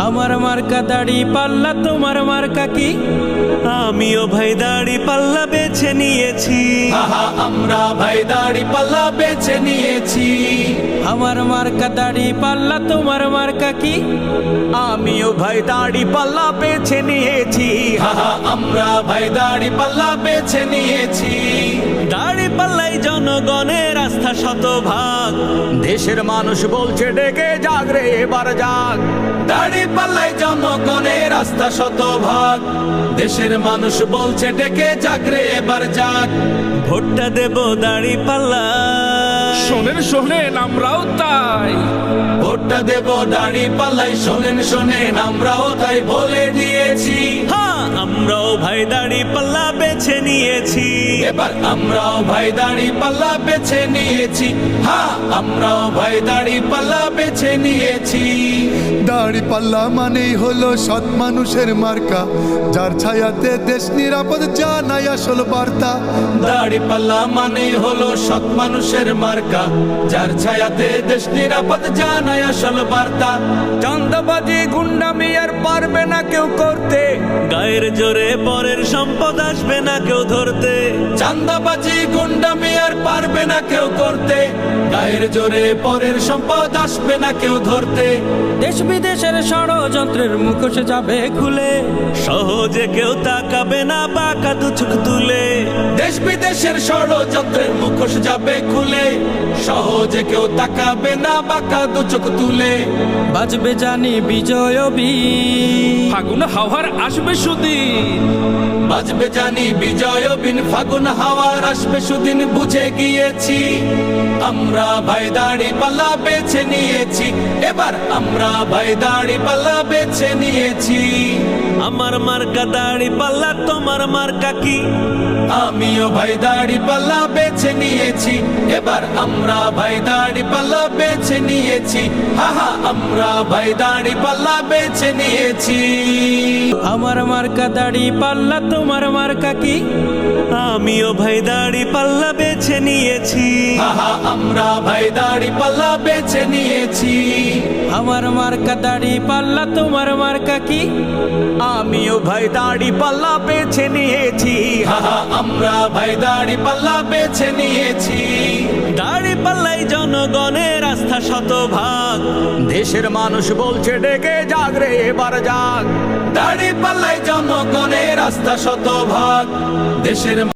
আমার মার্কা দাড়ি পাল্লা, তোমার মার্কা কি? আমিও ভাই দাড়ি পাল্লা বেছে নিয়েছি। আমরা ভাই দাড়ি পাল্লা বেছে নিয়েছি। আমার মার্কা দাড়ি পাল্লা, তোমার মার্কা কি? আমিও ভাই দাড়ি পাল্লা বেছে নিয়েছি। আমরা ভাই দাড়ি পাল্লা বেছে নিয়েছি। দাড়ি পাল্লাই জনগণের আস্থা শতভাগ। দেশের মানুষ বলছে ডেকে জাগ রে এবার জাগ। দাড়ি পাল্লাই জনগণের আস্থা শতভাগ। দেশের মানুষ বলছে ডেকে জাগরে এবার জাগ। ভোটটা দেব দাড়ি পাল্লা। শোনেন শোনেন আমরাও তাই। ভোটটা দেব দাড়ি পাল্লাই, শোনেন শোনেন আমরাও তাই বলে দিয়েছি। হ্যাঁ, আমরাও ভাই দাড়ি পাল্লা বেছে নিয়েছি। এবার আমরাও ভাই দাড়ি পাল্লা বেছে নিয়েছি। হ্যাঁ, আমরাও ভাই দাড়ি পাল্লা বেছে নিয়েছি। দাড়ি পাল্লা মানেই হলো সৎ মানুষের মার্কা, যার ছায়াতে দেশ নিরাপদ জানাই আসল বার্তা। দাড়ি পাল্লা মানেই হলো সৎ মানুষের মার্কা, যার ছায়াতে দেশ নিরাপদ জানাই আসল বার্তা। চাঁদাবাজি গুন্ডামি আর পারবে না কেউ করতে। গায়ের জোরে পরের সম্পদ আসবে না কেউ ধরতে। চাঁদাবাজি গুন্ডামি আর পারবে না কেউ করতে। গায়ের জোরে পরের সম্পদ আসবে না কেউ ধরতে। দেশ বিদেশের ষড়যন্ত্রের মুখোশ যাবে খুলে। সহজে কেউ তাকাবে না বাঁকা দু চোখ তুলে। দেশ বিদেশের ষড়যন্ত্রের মুখোশ যাবে খুলে। সহজে কেউ তাকাবে না বাঁকা দু চোখ তুলে। বাজবে জানি বিজয় বীণ, ফাগুন হাওয়ার আসবে সুদিন। বাজবে জানি বিজয় বিন, ফাগুন হাওয়ার আসবে সুদিন বুঝে গিয়েছি। আমরা ভাই দাড়ি পাল্লা বেছে নিয়েছি। এবার আমরা ভাই দাড়ি পাল্লা বেছে নিয়েছি। আমার মার্কা দাড়ি পাল্লা, তোমার মার্কা কি? আমিও ভাই দাড়ি পাল্লা বেছে নিয়েছি। এবার আমরা ভাই দাড়ি পাল্লা বেছে নিয়েছি। আমরা ভাই দাড়ি পাল্লা বেছে নিয়েছি। আমার মার্কা দাড়ি পাল্লা, তোমার মার্কা কি? আমিও ভাই দাড়ি পাল্লা বেছে নিয়েছি। আমরা ভাই দাড়ি পাল্লা বেছে নিয়েছি। আমার মার্কা দাড়ি পাল্লা, তোমার মার্কা কি? আমিও ভাই দাড়ি পাল্লা বেছে নিয়েছি। আমরা ভাই দাড়ি পাল্লা বেছে নিয়েছি। দাড়ি পাল্লাই জনগণের আস্থা শতভাগ। দেশের মানুষ বলছে ডেকে জাগ রে এবার জাগ। দাড়ি পাল্লাই জনগণের আস্থা শতভাগ। দেশের